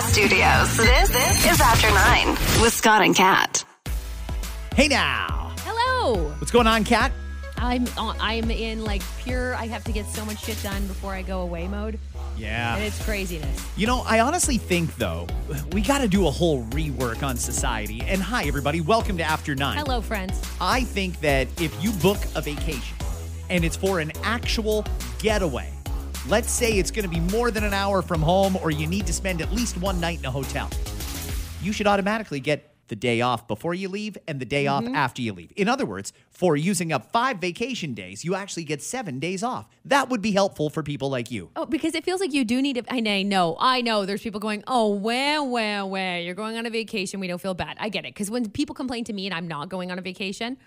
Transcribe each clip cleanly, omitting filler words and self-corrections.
Podcast Studios. This is After 9 with Scott and Kat. Hey now. Hello. What's going on, Kat? I'm in like pure, I have to get so much shit done before I go away mode. Yeah. And it's craziness. You know, I honestly think, though, we got to do a whole rework on society. And hi, everybody. Welcome to After 9. Hello, friends. I think that if you book a vacation and it's for an actual getaway, let's say it's going to be more than an hour from home or you need to spend at least one night in a hotel, you should automatically get the day off before you leave and the day off after you leave. In other words, for using up 5 vacation days, you actually get 7 days off. That would be helpful for people like you. Oh, because it feels like you do need to, I know. There's people going, oh, where, you're going on a vacation. We don't feel bad. I get it. Because when people complain to me and I'm not going on a vacation,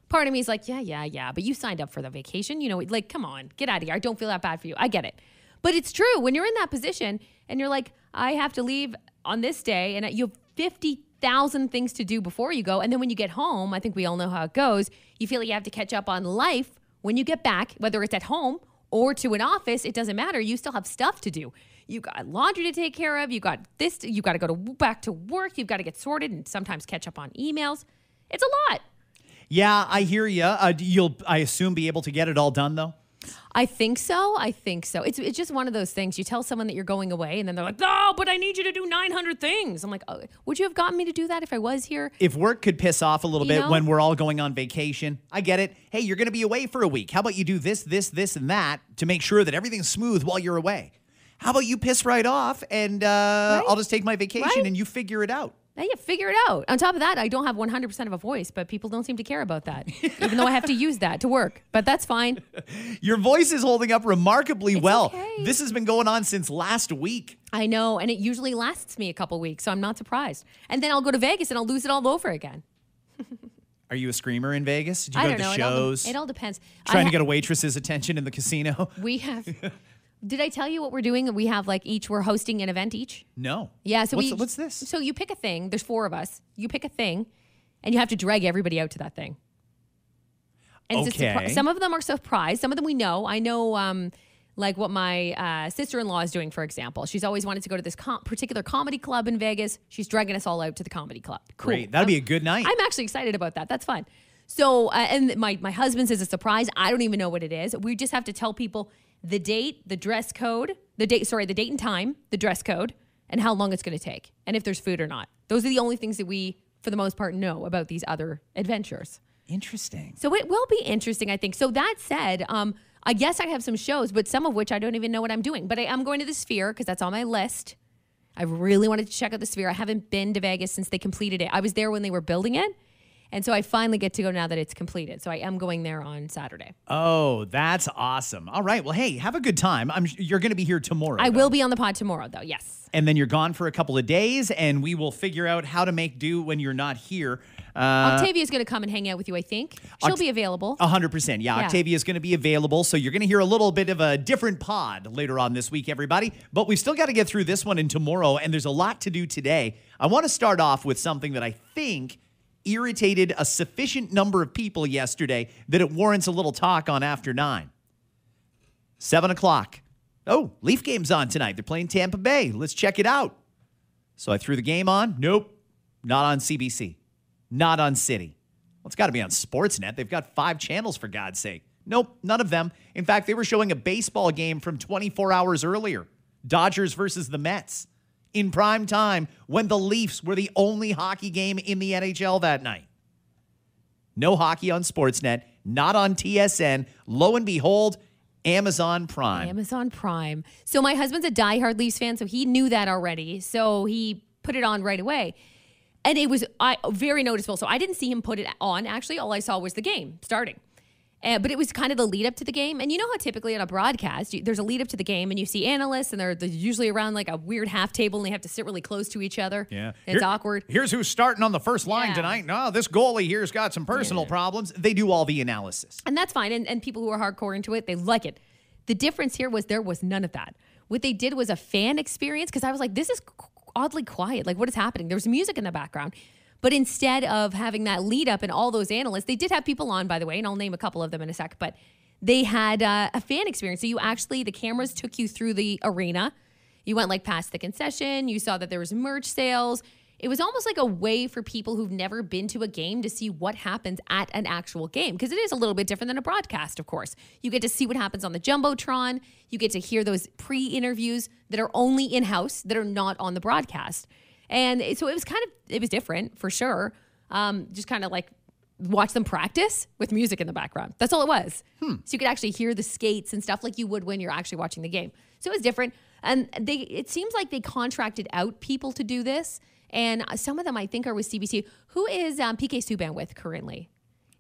part of me is like, yeah. But you signed up for the vacation. You know, like, come on, get out of here. I don't feel that bad for you. I get it. But it's true. When you're in that position and you're like, I have to leave on this day and you have 50,000 things to do before you go. And then when you get home, I think we all know how it goes. You feel like you have to catch up on life when you get back, whether it's at home or to an office, it doesn't matter. You still have stuff to do. You got laundry to take care of. You got this, you got to go back to work. You've got to get sorted and sometimes catch up on emails. It's a lot. Yeah, I hear you. You'll, I assume, be able to get it all done, though? I think so. It's just one of those things. You tell someone that you're going away and then they're like, no, but I need you to do 900 things. I'm like, oh, would you have gotten me to do that if I was here? If work could piss off a little bit when we're all going on vacation, I get it. Hey, you're going to be away for a week. How about you do this, and that to make sure that everything's smooth while you're away? How about you piss right off and I'll just take my vacation and you figure it out? Now you figure it out. On top of that, I don't have 100% of a voice, but people don't seem to care about that, even though I have to use that to work. But that's fine. Your voice is holding up remarkably well. Okay. This has been going on since last week. I know, and it usually lasts me a couple weeks, so I'm not surprised. And then I'll go to Vegas and I'll lose it all over again. Are you a screamer in Vegas? Did you I go don't to know. shows? It all depends. Trying to get a waitress's attention in the casino? We have... Did I tell you what we're doing? We have we're hosting an event each. No. Yeah. So what's this? So you pick a thing. There's 4 of us. You pick a thing, and you have to drag everybody out to that thing. And okay. Some of them are surprised. Some of them we know. I know, like what my sister-in-law is doing, for example. She's always wanted to go to this particular comedy club in Vegas. She's dragging us all out to the comedy club. Cool. Great. That'll be a good night. I'm actually excited about that. That's fun. So, and my husband's is a surprise. I don't even know what it is. We just have to tell people the date, the dress code, the date and time, the dress code, and how long it's going to take, and if there's food or not. Those are the only things that we, for the most part, know about these other adventures. Interesting. So it will be interesting, I think. So that said, I guess I have some shows, but some of which I don't even know what I'm doing. But I am going to the Sphere because that's on my list. I really wanted to check out the Sphere. I haven't been to Vegas since they completed it. I was there when they were building it. And so I finally get to go now that it's completed. So I am going there on Saturday. Oh, that's awesome. All right. Well, hey, have a good time. You're going to be here tomorrow. I will be on the pod tomorrow, though. Yes. And then you're gone for a couple of days, and we will figure out how to make do when you're not here. Octavia's going to come and hang out with you, I think. She'll be available. 100%. Yeah, Octavia's going to be available. So you're going to hear a little bit of a different pod later on this week, everybody. But we've still got to get through this one and tomorrow, and there's a lot to do today. I want to start off with something that I think irritated a sufficient number of people yesterday that it warrants a little talk on After 9. 7 o'clock. Oh, Leaf game's on tonight. They're playing Tampa Bay. Let's check it out. So I threw the game on. Nope. Not on CBC. Not on City. Well, it's got to be on Sportsnet. They've got 5 channels, for God's sake. Nope, none of them. In fact, they were showing a baseball game from 24 hours earlier. Dodgers versus the Mets. In prime time when the Leafs were the only hockey game in the NHL that night. No hockey on Sportsnet, not on TSN. Lo and behold, Amazon Prime. Amazon Prime. So my husband's a diehard Leafs fan, so he knew that already. So he put it on right away. And it was very noticeable. So I didn't see him put it on. Actually, all I saw was the game starting. But it was kind of the lead up to the game. And you know how typically on a broadcast, there's a lead up to the game and you see analysts and they're usually around like a weird half table and they have to sit really close to each other. Yeah. It's awkward. Here's who's starting on the first line tonight. No, this goalie here's got some personal problems. They do all the analysis. And that's fine. And people who are hardcore into it, they like it. The difference here was there was none of that. What they did was a fan experience because I was like, this is oddly quiet. Like, what is happening? There was music in the background. But instead of having that lead up and all those analysts, they did have people on, by the way, and I'll name a couple of them in a sec, but they had a fan experience. So you actually, the cameras took you through the arena You went like past the concession. You saw that there was merch sales. It was almost like a way for people who've never been to a game to see what happens at an actual game, because it is a little bit different than a broadcast, of course. You get to see what happens on the Jumbotron. You get to hear those pre-interviews that are only in-house, that are not on the broadcast. And so it was different for sure. Just kind of like watch them practice with music in the background. That's all it was. So you could actually hear the skates and stuff like you would when you're actually watching the game. So it was different. And it seems like they contracted out people to do this. And some of them, I think, are with CBC. Who is PK Subban with currently?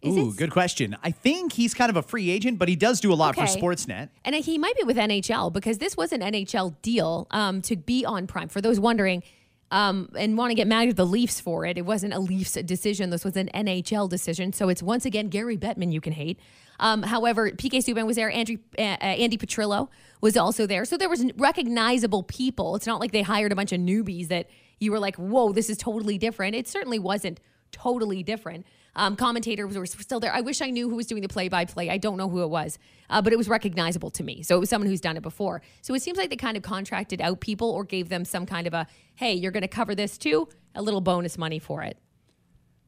Good question. I think he's kind of a free agent, but he does do a lot for Sportsnet. And he might be with NHL, because this was an NHL deal to be on Prime. For those wondering and want to get mad at the Leafs for it, it wasn't a Leafs decision. This was an NHL decision. So it's once again Gary Bettman you can hate. However, PK Subban was there. Andy Petrillo was also there. So there was recognizable people. It's not like they hired a bunch of newbies that you were like, whoa, this is totally different. It certainly wasn't totally different. Commentators were still there. I wish I knew who was doing the play-by-play. I don't know who it was, but it was recognizable to me. So it was someone who's done it before. So it seems like they kind of contracted out people or gave them some kind of a, hey, you're going to cover this too, a little bonus money for it.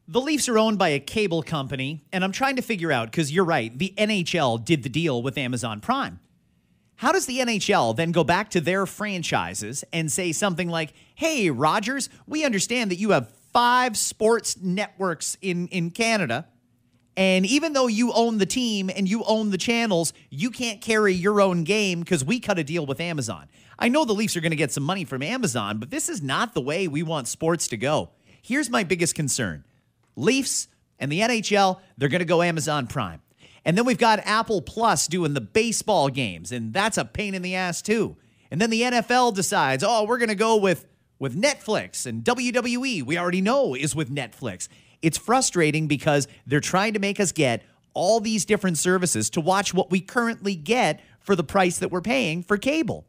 The Leafs are owned by a cable company, and I'm trying to figure out, because you're right, the NHL did the deal with Amazon Prime. How does the NHL then go back to their franchises and say something like, hey, Rogers, we understand that you have 5 sports networks in Canada, and even though you own the team and you own the channels, you can't carry your own game because we cut a deal with Amazon. I know the Leafs are going to get some money from Amazon, but this is not the way we want sports to go. Here's my biggest concern. Leafs and the NHL, they're going to go Amazon Prime. And then we've got Apple Plus doing the baseball games, and that's a pain in the ass too. And then the NFL decides, we're going to go with Netflix, and WWE, we already know, is with Netflix. It's frustrating because they're trying to make us get all these different services to watch what we currently get for the price that we're paying for cable.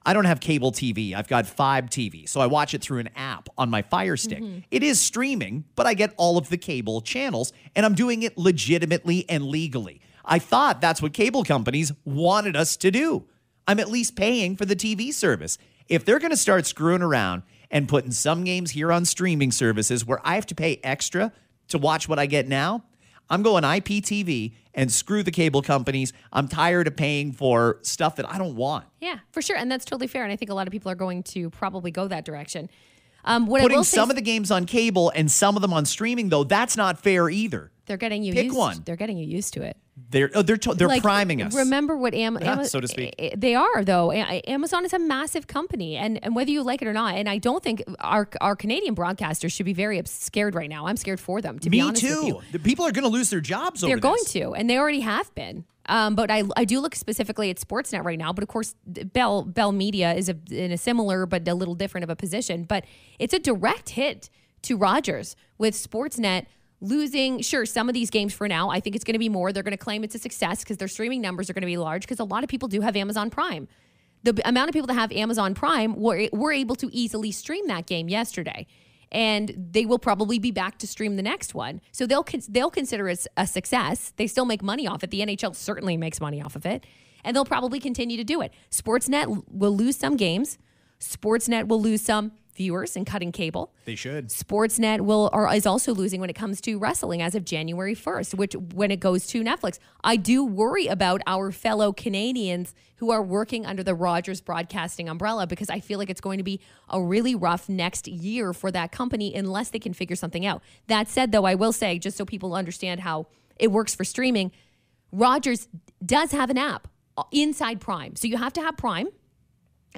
I don't have cable TV. I've got Fibe TV, so I watch it through an app on my Fire Stick. It is streaming, but I get all of the cable channels, and I'm doing it legitimately and legally. I thought that's what cable companies wanted us to do. I'm at least paying for the TV service. If they're going to start screwing around and putting some games here on streaming services where I have to pay extra to watch what I get now, I'm going IPTV and screw the cable companies. I'm tired of paying for stuff that I don't want. Yeah, for sure. And that's totally fair. And I think a lot of people are going to probably go that direction. Putting some of the games on cable and some of them on streaming, though, that's not fair either. They're getting you Pick one. They're getting you used to it. They're like, priming us. Remember what so to speak. They are, though. Amazon is a massive company, and whether you like it or not, and I don't think our Canadian broadcasters should be very scared right now. I'm scared for them, to be honest with you. Me too. The people are going to lose their jobs over this. They're going this. to, and they already have been. But I do look specifically at Sportsnet right now. But of course, Bell Media is in a similar but a little different of a position. But it's a direct hit to Rogers with Sportsnet losing, sure, some of these games for now. I think it's going to be more. They're going to claim it's a success because their streaming numbers are going to be large because a lot of people do have Amazon Prime. The amount of people that have Amazon Prime were able to easily stream that game yesterday. And they will probably be back to stream the next one. So they'll consider it a success. They still make money off it. The NHL certainly makes money off of it. And they'll probably continue to do it. Sportsnet will lose some games. Sportsnet will lose some viewers and cutting cable. They should. Sportsnet is also losing when it comes to wrestling as of January 1st, which when it goes to Netflix. I do worry about our fellow Canadians who are working under the Rogers Broadcasting umbrella because I feel like it's going to be a really rough next year for that company unless they can figure something out. That said, though, I will say, just so people understand how it works for streaming, Rogers does have an app inside Prime. So you have to have Prime.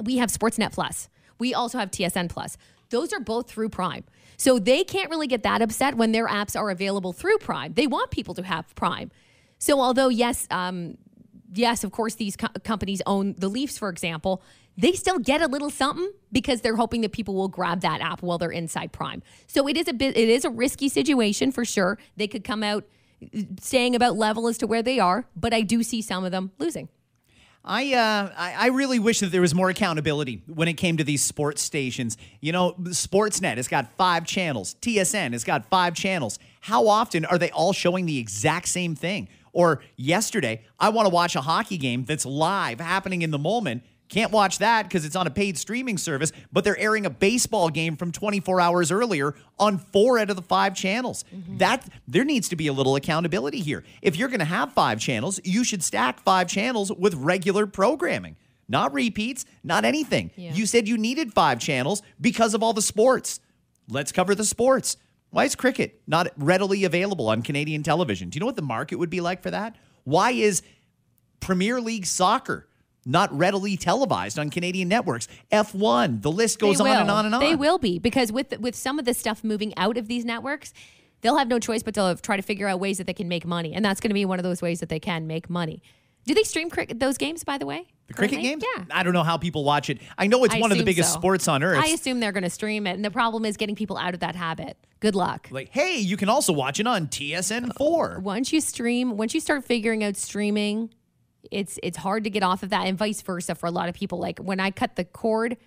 We have Sportsnet Plus. We also have TSN Plus. Those are both through Prime. So they can't really get that upset when their apps are available through Prime. They want people to have Prime. So although, yes, of course, these companies own the Leafs, for example, they still get a little something because they're hoping that people will grab that app while they're inside Prime. So it is a risky situation for sure. They could come out staying about level as to where they are, but I do see some of them losing. I really wish that there was more accountability when it came to these sports stations. You know, Sportsnet has got 5 channels. TSN has got 5 channels. How often are they all showing the exact same thing? Or yesterday, I want to watch a hockey game that's live, happening in the moment. Can't watch that because it's on a paid streaming service, but they're airing a baseball game from 24 hours earlier on 4 out of the 5 channels. There needs to be a little accountability here. If you're going to have 5 channels, you should stack 5 channels with regular programming. Not repeats, not anything. Yeah. You said you needed 5 channels because of all the sports. Let's cover the sports. Why is cricket not readily available on Canadian television? Do you know what the market would be like for that? Why is Premier League soccer not readily televised on Canadian networks? F1, the list goes on and on and on. They will be, because with some of the stuff moving out of these networks, they'll have no choice but to try to figure out ways that they can make money. And that's going to be one of those ways that they can make money. Do they stream those games, by the way? The cricket games? Yeah. I don't know how people watch it. I know it's one of the biggest sports on earth. I assume they're going to stream it. And the problem is getting people out of that habit. Good luck. Like, hey, you can also watch it on TSN4. Once you start figuring out streaming, it's hard to get off of that, and vice versa for a lot of people. Like when I cut the cord,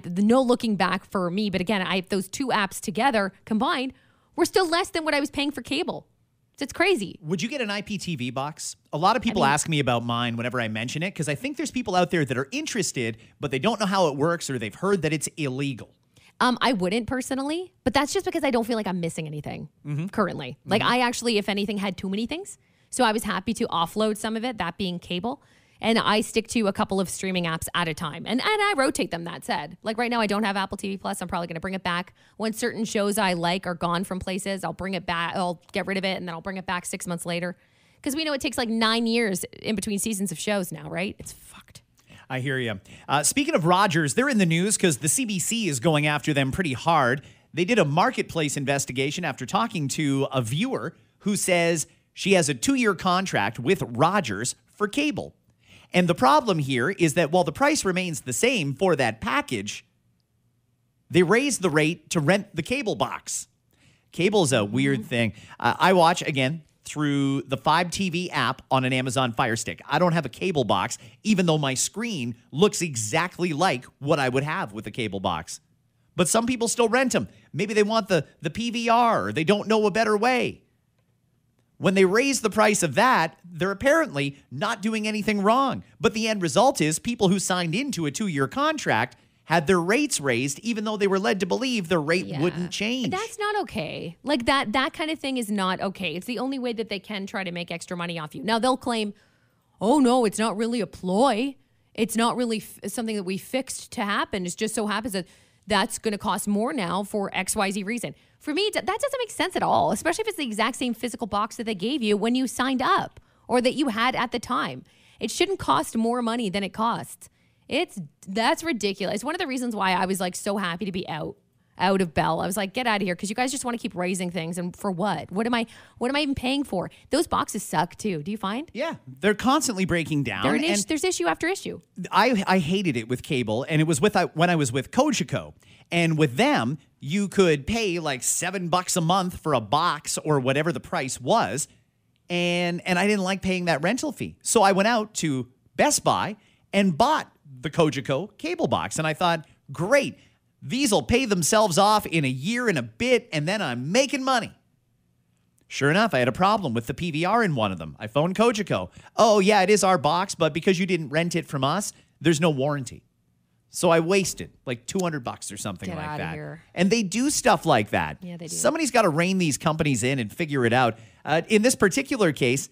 no looking back for me. But again, I have those 2 apps together combined. We're still less than what I was paying for cable. It's crazy. Would you get an IPTV box? A lot of people ask me about mine whenever I mention it, because I think there's people out there that are interested, but they don't know how it works, or they've heard that it's illegal. I wouldn't personally, but that's just because I don't feel like I'm missing anything currently. Like I actually, if anything, had too many things. So I was happy to offload some of it, that being cable. And I stick to a couple of streaming apps at a time. And I rotate them, that said. Like right now, I don't have Apple TV Plus. I'm probably going to bring it back. When certain shows I like are gone from places, I'll bring it back. I'll get rid of it, and then I'll bring it back 6 months later. Because we know it takes like 9 years in between seasons of shows now, right? It's fucked. I hear you. Speaking of Rogers, they're in the news because the CBC is going after them pretty hard. They did a marketplace investigation after talking to a viewer who says she has a 2-year contract with Rogers for cable. And the problem here is that while the price remains the same for that package, they raised the rate to rent the cable box. Cable's a weird thing. I watch, again, through the 5 TV app on an Amazon Fire Stick. I don't have a cable box, even though my screen looks exactly like what I would have with a cable box. But some people still rent them. Maybe they want the PVR, or they don't know a better way. When they raise the price of that, they're apparently not doing anything wrong. But the end result is people who signed into a 2-year contract had their rates raised, even though they were led to believe their rate wouldn't change. That's not okay. Like that kind of thing is not okay. It's the only way that they can try to make extra money off you. Now they'll claim, oh no, it's not really a ploy. It's not really something that we fixed to happen. It just so happens that that's going to cost more now for XYZ reason. For me, that doesn't make sense at all, especially if it's the exact same physical box that they gave you when you signed up or that you had at the time. It shouldn't cost more money than it costs. That's ridiculous. One of the reasons why I was like so happy to be out of Bell. I was like, get out of here, because you guys just want to keep raising things, and for what? What am I even paying for? Those boxes suck too. Do you find? Yeah, they're constantly breaking down. There's issue after issue. I hated it with cable, and it was when I was with Cogeco. And with them, you could pay like $7 a month for a box or whatever the price was, and I didn't like paying that rental fee. So I went out to Best Buy and bought the Cogeco cable box, and I thought, great, these will pay themselves off in a year and a bit, and then I'm making money. Sure enough, I had a problem with the PVR in one of them. I phoned Cogeco. Oh, yeah, it is our box, but because you didn't rent it from us, there's no warranty. So I wasted like $200 or something Get like out of that. here. And they do stuff like that. Yeah, they do. Somebody's got to rein these companies in and figure it out. In this particular case,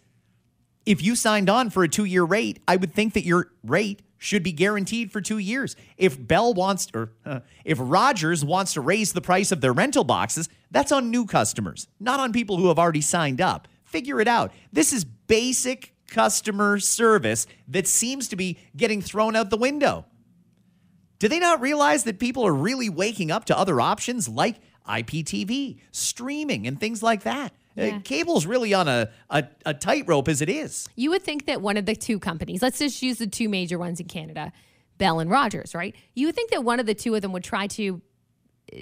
if you signed on for a 2-year rate, I would think that your rate should be guaranteed for 2 years. If if Rogers wants to raise the price of their rental boxes, that's on new customers, not on people who have already signed up. Figure it out. This is basic customer service that seems to be getting thrown out the window. Do they not realize that people are really waking up to other options like IPTV, streaming, and things like that? Yeah. Cable's really on a tightrope as it is. You would think that one of the 2 companies, let's just use the 2 major ones in Canada, Bell and Rogers, right? You would think that one of the 2 of them would try to,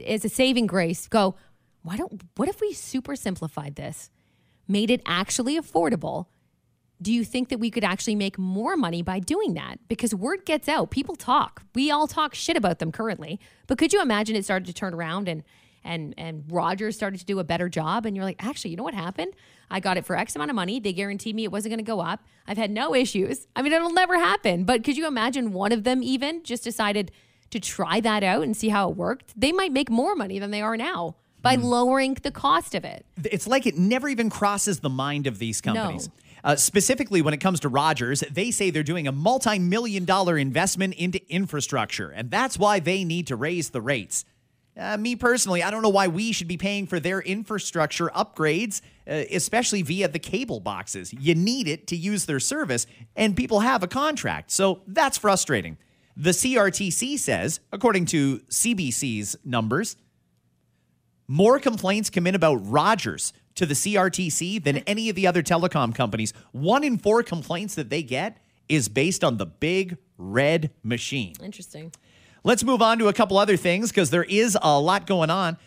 as a saving grace, go, what if we super simplified this, made it actually affordable? Do you think that we could actually make more money by doing that? Because word gets out, people talk. We all talk shit about them currently. But could you imagine it started to turn around and and Rogers started to do a better job, and you're like, actually, you know what happened? I got it for X amount of money. They guaranteed me it wasn't going to go up. I've had no issues. I mean, it'll never happen. But could you imagine one of them even just decided to try that out and see how it worked? They might make more money than they are now by lowering the cost of it. It's like it never even crosses the mind of these companies. Specifically, when it comes to Rogers, they say they're doing a multi-million-dollar investment into infrastructure, and that's why they need to raise the rates. Me personally, I don't know why we should be paying for their infrastructure upgrades, especially via the cable boxes. You need it to use their service, and people have a contract, so that's frustrating. The CRTC says, according to CBC's numbers, more complaints come in about Rogers to the CRTC than any of the other telecom companies. 1 in 4 complaints that they get is based on the big red machine. Interesting. Let's move on to a couple other things because there is a lot going on.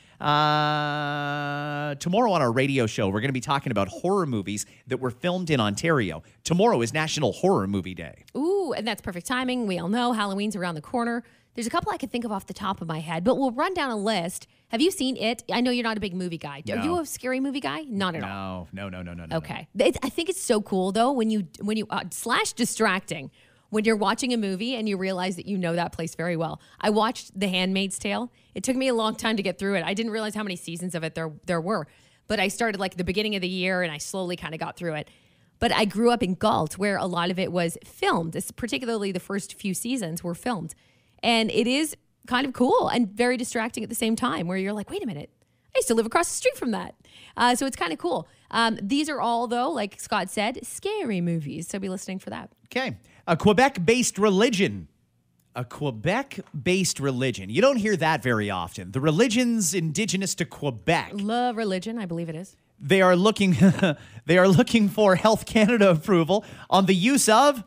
Tomorrow on our radio show, we're going to be talking about horror movies that were filmed in Ontario. Tomorrow is National Horror Movie Day. Ooh, and that's perfect timing. We all know Halloween's around the corner. There's a couple I can think of off the top of my head, but we'll run down a list. Have you seen it? I know you're not a big movie guy. Are you a scary movie guy? Not at all. No. Okay. I think it's so cool though when you / distracting when you're watching a movie and you realize that you know that place very well. I watched The Handmaid's Tale. It took me a long time to get through it. I didn't realize how many seasons of it there were, but I started like the beginning of the year and I slowly kind of got through it. But I grew up in Galt where a lot of it was filmed, particularly the first few seasons were filmed. And it is kind of cool and very distracting at the same time where you're like, wait a minute, I used to live across the street from that. So it's kind of cool. These are all, though, like Scott said, scary movies. So be listening for that. Okay. A Quebec-based religion. A Quebec-based religion. You don't hear that very often. The religion's indigenous to Quebec. Love religion, I believe it is. They are looking for Health Canada approval on the use of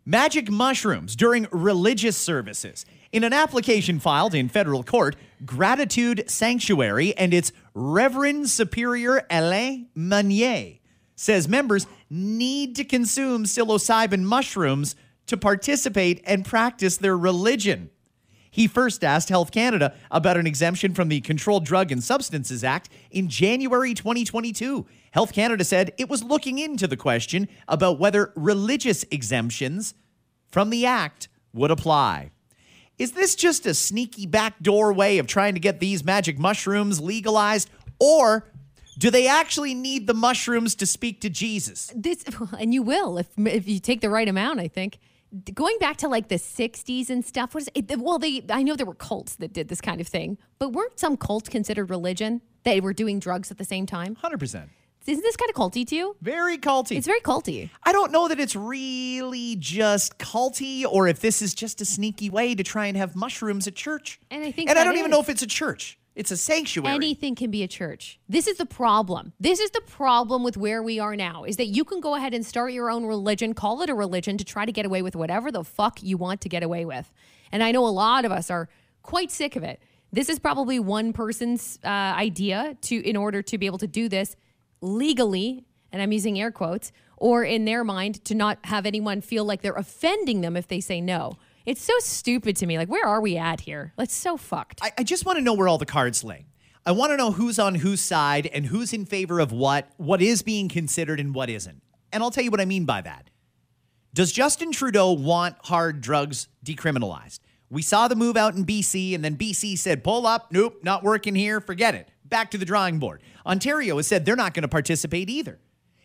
magic mushrooms during religious services. In an application filed in federal court, Gratitude Sanctuary and its Reverend Superior Alain Meunier says members need to consume psilocybin mushrooms to participate and practice their religion. He first asked Health Canada about an exemption from the Controlled Drug and Substances Act in January 2022. Health Canada said it was looking into the question about whether religious exemptions from the act would apply. Is this just a sneaky backdoor way of trying to get these magic mushrooms legalized, or do they actually need the mushrooms to speak to Jesus? And you will if you take the right amount, I think. Going back to like the 60s and stuff, I know there were cults that did this kind of thing, but weren't some cults considered religion? They were doing drugs at the same time? 100%. Isn't this kind of culty to you? Very culty. It's very culty. I don't know that it's really just culty or if this is just a sneaky way to try and have mushrooms at church. And I think I don't even know if it's a church. It's a sanctuary. Anything can be a church. This is the problem. This is the problem with where we are now, is that you can go ahead and start your own religion, call it a religion, to try to get away with whatever the fuck you want to get away with. And I know a lot of us are quite sick of it. This is probably one person's idea in order to be able to do this legally, and I'm using air quotes, or in their mind to not have anyone feel like they're offending them if they say no. It's so stupid to me. Like, where are we at here? That's so fucked. I just want to know where all the cards lay. I want to know who's on whose side and who's in favor of what is being considered and what isn't. And I'll tell you what I mean by that. Does Justin Trudeau want hard drugs decriminalized? We saw the move out in BC, and then BC said, pull up, nope, not working here, forget it. Back to the drawing board. Ontario has said they're not going to participate either.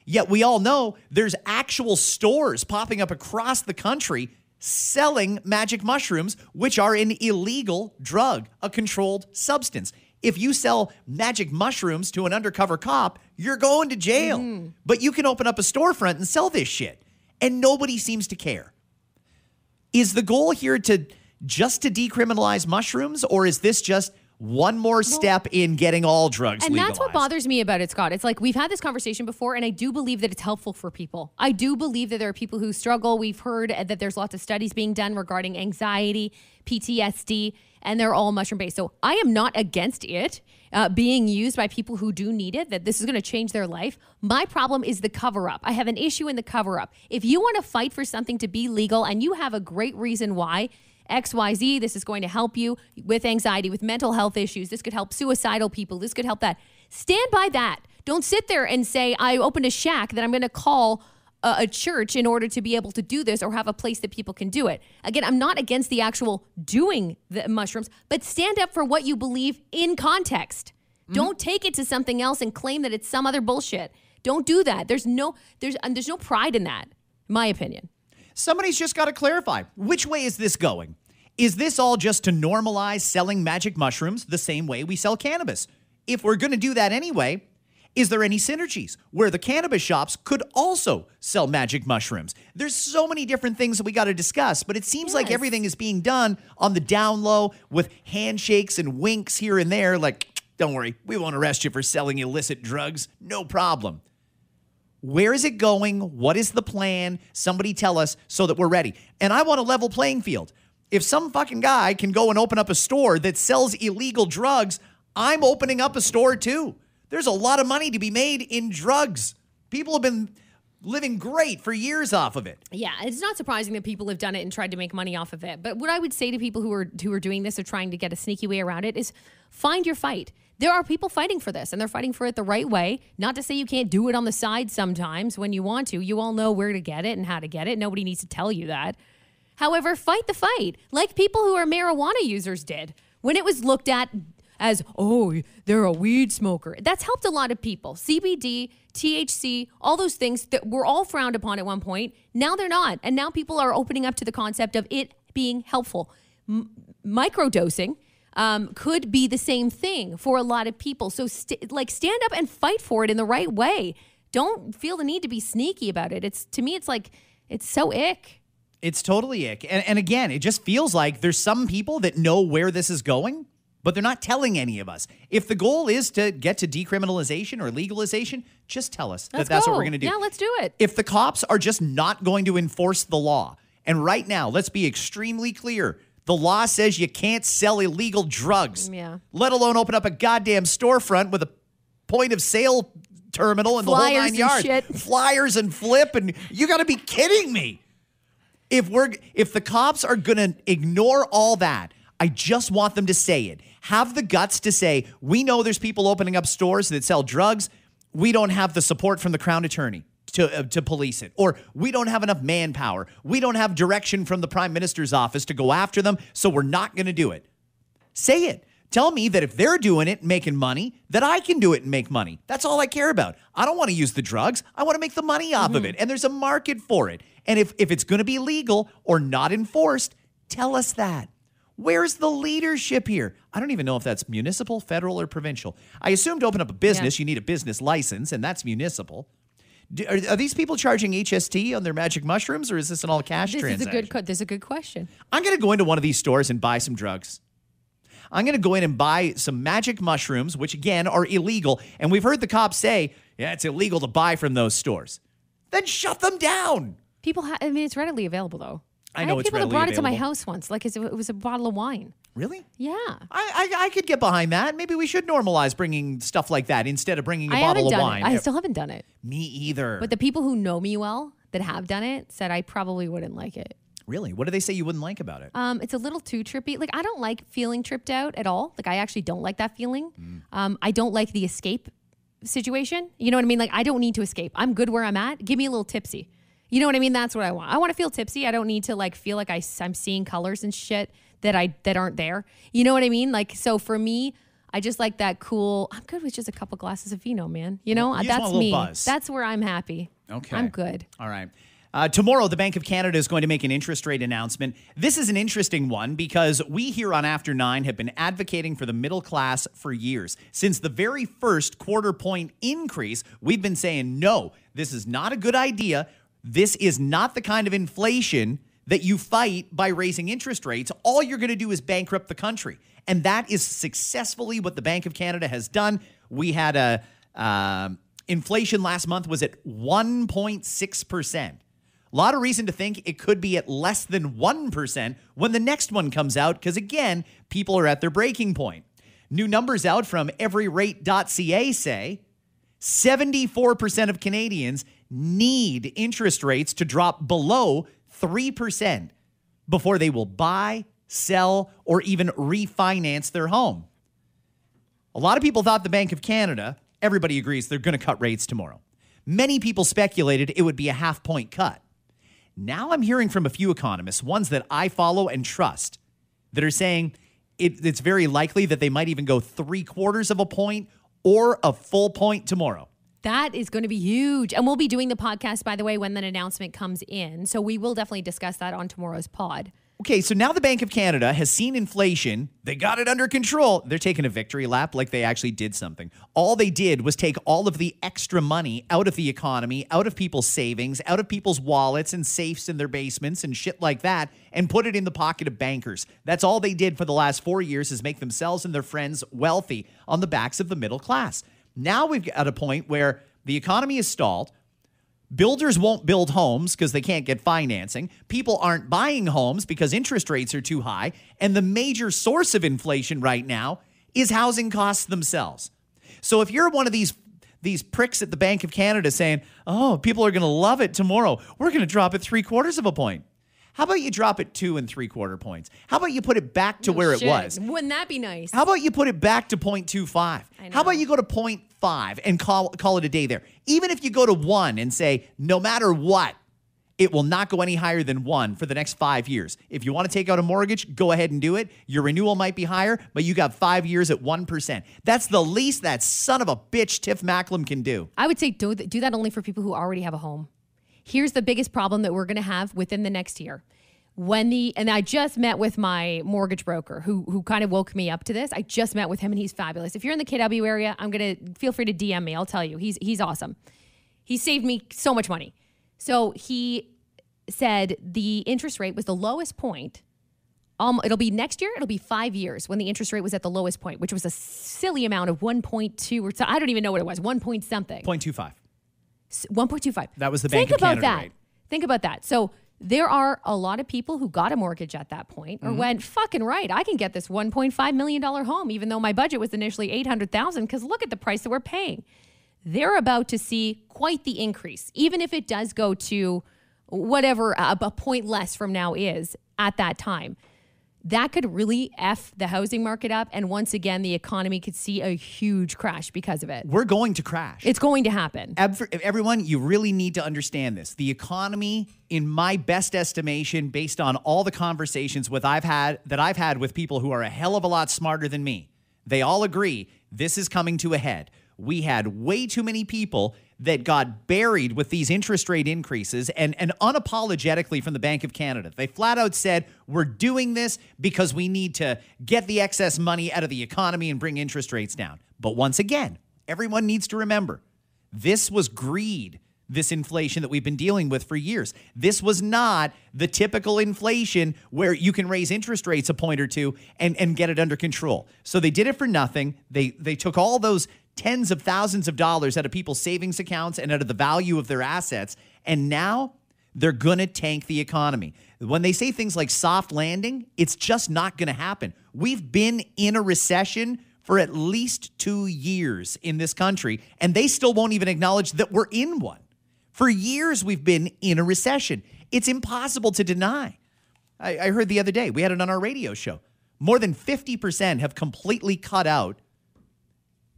Yet we all know there's actual stores popping up across the country selling magic mushrooms, which are an illegal drug, a controlled substance. If you sell magic mushrooms to an undercover cop, you're going to jail. But you can open up a storefront and sell this shit, and nobody seems to care. Is the goal here to decriminalize mushrooms, or is this just one more step in getting all drugs legalized? And that's what bothers me about it, Scott. It's like we've had this conversation before, and I do believe that it's helpful for people. I do believe that there are people who struggle. We've heard that there's lots of studies being done regarding anxiety, PTSD, and they're all mushroom-based. So I am not against it being used by people who do need it, that this is going to change their life. My problem is the cover-up. I have an issue in the cover-up. If you want to fight for something to be legal and you have a great reason why, XYZ. This is going to help you with anxiety, with mental health issues. This could help suicidal people. This could help that. Stand by that. Don't sit there and say, I opened a shack that I'm going to call a church in order to be able to do this or have a place that people can do it. Again, I'm not against the actual doing the mushrooms, but stand up for what you believe in context. Don't take it to something else and claim that it's some other bullshit. Don't do that. There's no pride in that, in my opinion. Somebody's just got to clarify, which way is this going? Is this all just to normalize selling magic mushrooms the same way we sell cannabis? If we're going to do that anyway, is there any synergies where the cannabis shops could also sell magic mushrooms? There's so many different things that we got to discuss, but it seems like everything is being done on the down low with handshakes and winks here and there. Like, don't worry, we won't arrest you for selling illicit drugs. No problem. Where is it going? What is the plan? Somebody tell us so that we're ready. And I want a level playing field. If some fucking guy can go and open up a store that sells illegal drugs, I'm opening up a store too. There's a lot of money to be made in drugs. People have been living great for years off of it. Yeah, it's not surprising that people have done it and tried to make money off of it. But what I would say to people who are doing this or trying to get a sneaky way around it is find your fight. There are people fighting for this, and they're fighting for it the right way. Not to say you can't do it on the side sometimes when you want to. You all know where to get it and how to get it. Nobody needs to tell you that. However, fight the fight, like people who are marijuana users did when it was looked at as, oh, they're a weed smoker. That's helped a lot of people. CBD, THC, all those things that were all frowned upon at one point. Now they're not. And now people are opening up to the concept of it being helpful. Microdosing could be the same thing for a lot of people. So stand up and fight for it in the right way. Don't feel the need to be sneaky about it. To me, it's so ick. It's totally ick. And again, it just feels like there's some people that know where this is going, but they're not telling any of us. If the goal is to get to decriminalization or legalization, just tell us that's what we're going to do. Yeah, let's do it. If the cops are just not going to enforce the law, and right now, let's be extremely clear, the law says you can't sell illegal drugs, let alone open up a goddamn storefront with a point of sale terminal and the whole 9 yards. Shit. Flyers and flip, and you got to be kidding me. If the cops are going to ignore all that, I just want them to say it. Have the guts to say, we know there's people opening up stores that sell drugs. We don't have the support from the Crown Attorney to police it. Or we don't have enough manpower. We don't have direction from the Prime Minister's office to go after them, so we're not going to do it. Say it. Tell me that if they're doing it and making money, that I can do it and make money. That's all I care about. I don't want to use the drugs. I want to make the money off of it. And there's a market for it. And if it's going to be legal or not enforced, tell us that. Where's the leadership here? I don't even know if that's municipal, federal, or provincial. I assume to open up a business, you need a business license, and that's municipal. Are these people charging HST on their magic mushrooms, or is this an all-cash transaction? This is a good question. I'm going to go into one of these stores and buy some drugs. I'm going to go in and buy some magic mushrooms, which, again, are illegal. And we've heard the cops say, yeah, it's illegal to buy from those stores. Then shut them down. It's readily available, though. I know it's readily available. I had people that brought it to my house once, like it was a bottle of wine. Really? Yeah. I could get behind that. Maybe we should normalize bringing stuff like that instead of bringing a bottle of wine. I still haven't done it. Me either. But the people who know me well that have done it said I probably wouldn't like it. Really? What do they say you wouldn't like about it? It's a little too trippy. Like, I don't like feeling tripped out at all. Like, I actually don't like that feeling. I don't like the escape situation. You know what I mean? Like, I don't need to escape. I'm good where I'm at. Give me a little tipsy. You know what I mean? That's what I want. I want to feel tipsy. I don't need to feel like I'm seeing colors and shit that aren't there. You know what I mean? Like, so for me, I just like that cool. I'm good with just a couple glasses of vino, man. You know, that's me. Buzz. That's where I'm happy. Okay, I'm good. All right. Tomorrow, the Bank of Canada is going to make an interest rate announcement. This is an interesting one because we here on After 9 have been advocating for the middle class for years. Since the very first quarter point increase, we've been saying, no, this is not a good idea. This is not the kind of inflation that you fight by raising interest rates. All you're going to do is bankrupt the country. And that is successfully what the Bank of Canada has done. We had inflation last month was at 1.6%. A lot of reason to think it could be at less than 1% when the next one comes out because, again, people are at their breaking point. New numbers out from everyrate.ca say 74% of Canadians need interest rates to drop below 3% before they will buy, sell, or even refinance their home. A lot of people thought the Bank of Canada, everybody agrees they're going to cut rates tomorrow. Many people speculated it would be a half-point cut. Now I'm hearing from a few economists, ones that I follow and trust, that are saying it's very likely that they might even go 3/4 of a point or a full point tomorrow. That is going to be huge. And we'll be doing the podcast, by the way, when that announcement comes in. So we will definitely discuss that on tomorrow's pod. Okay, so now the Bank of Canada has seen inflation. They got it under control. They're taking a victory lap like they actually did something. All they did was take all of the extra money out of the economy, out of people's savings, out of people's wallets and safes in their basements and shit like that, and put it in the pocket of bankers. That's all they did for the last 4 years, is make themselves and their friends wealthy on the backs of the middle class. Now we've got a point where the economy is stalled. Builders won't build homes because they can't get financing. People aren't buying homes because interest rates are too high. And the major source of inflation right now is housing costs themselves. So if you're one of these pricks at the Bank of Canada saying, oh, people are going to love it tomorrow, we're going to drop it 3/4 of a point. How about you drop it 2 3/4 points? How about you put it back to where it was? Wouldn't that be nice? How about you put it back to 0.25? How about you go to 0.5 and call it a day there? Even if you go to 1 and say, no matter what, it will not go any higher than 1 for the next 5 years. If you want to take out a mortgage, go ahead and do it. Your renewal might be higher, but you got 5 years at 1%. That's the least that son of a bitch Tiff Macklem can do. I would say do that only for people who already have a home. Here's the biggest problem that we're going to have within the next year. And I just met with my mortgage broker who kind of woke me up to this. I just met with him and he's fabulous. If you're in the KW area, feel free to DM me. I'll tell you. He's awesome. He saved me so much money. So he said the interest rate was the lowest point. It'll be next year. It'll be 5 years when the interest rate was at the lowest point, which was a silly amount of 1.2 or so. I don't even know what it was. 1 point something. 0.25. 1.25. That was the Bank of Canada rate. Think about that. So there are a lot of people who got a mortgage at that point or went, fucking right, I can get this $1.5 million home, even though my budget was initially $800,000, because look at the price that we're paying. They're about to see quite the increase, even if it does go to whatever a point less from now is at that time. That could really F the housing market up. And once again, the economy could see a huge crash because of it. We're going to crash. It's going to happen. Everyone, you really need to understand this. The economy, in my best estimation, based on all the conversations I've had with people who are a hell of a lot smarter than me, they all agree this is coming to a head. We had way too many people that got buried with these interest rate increases and unapologetically from the Bank of Canada. They flat out said, we're doing this because we need to get the excess money out of the economy and bring interest rates down. But once again, everyone needs to remember, this was greed, this inflation that we've been dealing with for years. This was not the typical inflation where you can raise interest rates a point or two and get it under control. So they did it for nothing. They took all those tens of thousands of dollars out of people's savings accounts and out of the value of their assets. And now they're going to tank the economy. When they say things like soft landing, it's just not going to happen. We've been in a recession for at least 2 years in this country, and they still won't even acknowledge that we're in one. For years, we've been in a recession. It's impossible to deny. I heard the other day, we had it on our radio show. More than 50% have completely cut out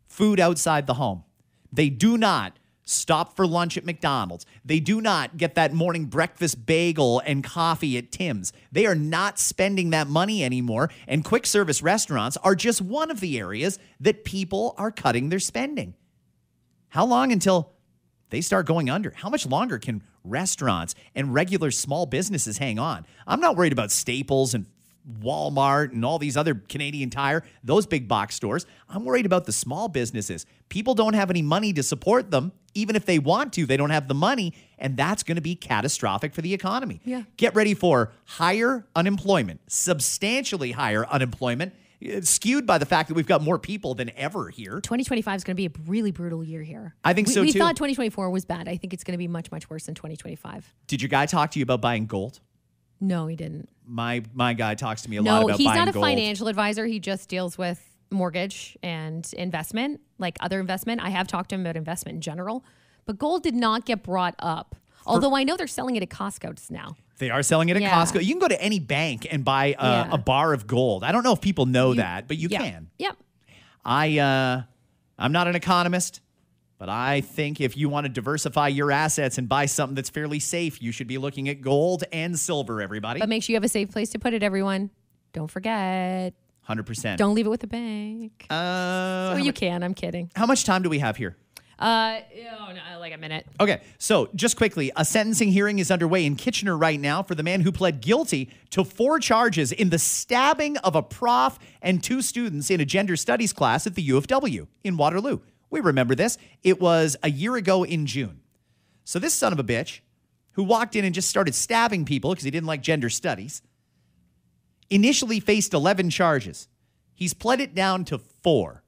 food outside the home. They do not stop for lunch at McDonald's. They do not get that morning breakfast bagel and coffee at Tim's. They are not spending that money anymore. And quick service restaurants are just one of the areas that people are cutting their spending. How long until they start going under? How much longer can restaurants and regular small businesses hang on? I'm not worried about Staples and Walmart and all these other Canadian Tire, those big box stores. I'm worried about the small businesses. People don't have any money to support them. Even if they want to, they don't have the money, and that's going to be catastrophic for the economy. Yeah. Get ready for higher unemployment, substantially higher unemployment, skewed by the fact that we've got more people than ever here. 2025 is going to be a really brutal year here. I think so, too. We thought 2024 was bad. I think it's going to be much, much worse than 2025. Did your guy talk to you about buying gold? No, he didn't. My guy talks to me a lot about buying gold. No, he's not a financial advisor. He just deals with mortgage and investment, like other investment. I have talked to him about investment in general, but gold did not get brought up. Although I know they're selling it at Costco now. They are selling it at Yeah. Costco. You can go to any bank and buy a bar of gold. I don't know if people know that, but you can. Yep. I'm not an economist, but I think if you want to diversify your assets and buy something that's fairly safe, you should be looking at gold and silver, everybody. But make sure you have a safe place to put it, everyone. Don't forget. 100%. Don't leave it with the bank. Or you can. I'm kidding. How much time do we have here? Like a minute. Okay, so just quickly, a sentencing hearing is underway in Kitchener right now for the man who pled guilty to 4 charges in the stabbing of a prof and 2 students in a gender studies class at the U of W in Waterloo. We remember this. It was a year ago in June. So this son of a bitch who walked in and just started stabbing people because he didn't like gender studies initially faced 11 charges. He's pled it down to 4.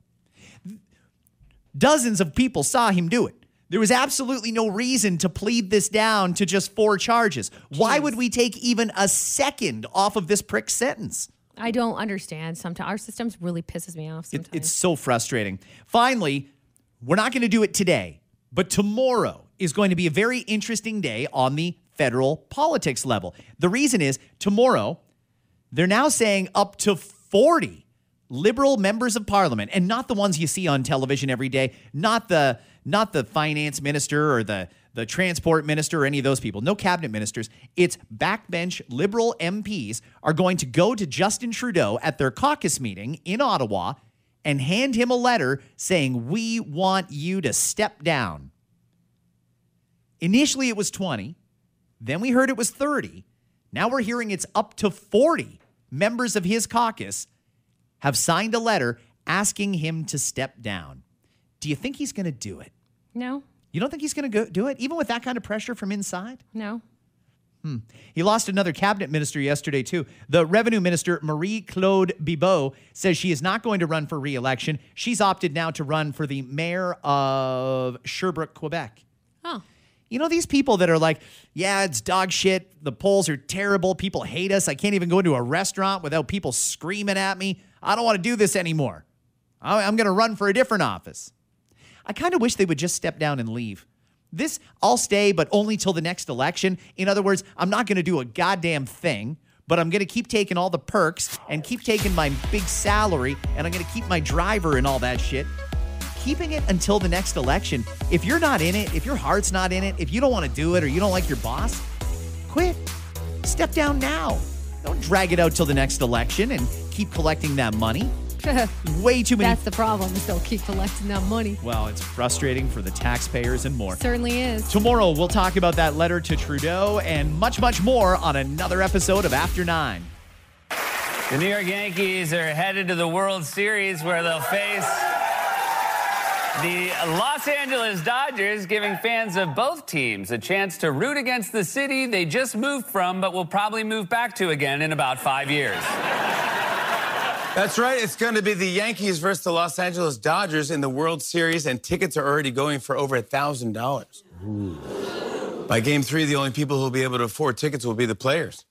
Dozens of people saw him do it. There was absolutely no reason to plead this down to just 4 charges. Why would we take even a second off of this prick's sentence? I don't understand. Sometimes our systems really pisses me off sometimes. It's so frustrating. Finally, we're not going to do it today, but tomorrow is going to be a very interesting day on the federal politics level. The reason is tomorrow, they're now saying up to 40 Liberal members of parliament, and not the ones you see on television every day, not the finance minister or the transport minister or any of those people, no cabinet ministers. It's backbench Liberal MPs are going to go to Justin Trudeau at their caucus meeting in Ottawa and hand him a letter saying, we want you to step down. Initially, it was 20. Then we heard it was 30. Now we're hearing it's up to 40 members of his caucus have signed a letter asking him to step down. Do you think he's going to do it? No. You don't think he's going to do it, even with that kind of pressure from inside? No. He lost another cabinet minister yesterday, too. The revenue minister, Marie-Claude Bibeau, says she is not going to run for re-election. She's opted now to run for the mayor of Sherbrooke, Quebec. Oh. You know, these people that are like, yeah, it's dog shit. The polls are terrible. People hate us. I can't even go into a restaurant without people screaming at me. I don't want to do this anymore. I'm going to run for a different office. I kind of wish they would just step down and leave. This, I'll stay, but only till the next election. In other words, I'm not going to do a goddamn thing, but I'm going to keep taking all the perks and keep taking my big salary, and I'm going to keep my driver and all that shit. Keeping it until the next election. If you're not in it, if your heart's not in it, if you don't want to do it or you don't like your boss, quit. Step down now. Don't drag it out till the next election and keep collecting that money. Way too many. That's the problem, is they'll keep collecting that money. Well, it's frustrating for the taxpayers and more. Certainly is. Tomorrow, we'll talk about that letter to Trudeau and much, much more on another episode of After 9. The New York Yankees are headed to the World Series where they'll face the Los Angeles Dodgers, giving fans of both teams a chance to root against the city they just moved from but will probably move back to again in about 5 years. That's right. It's going to be the Yankees versus the Los Angeles Dodgers in the World Series, and tickets are already going for over $1,000. By Game 3, the only people who will be able to afford tickets will be the players.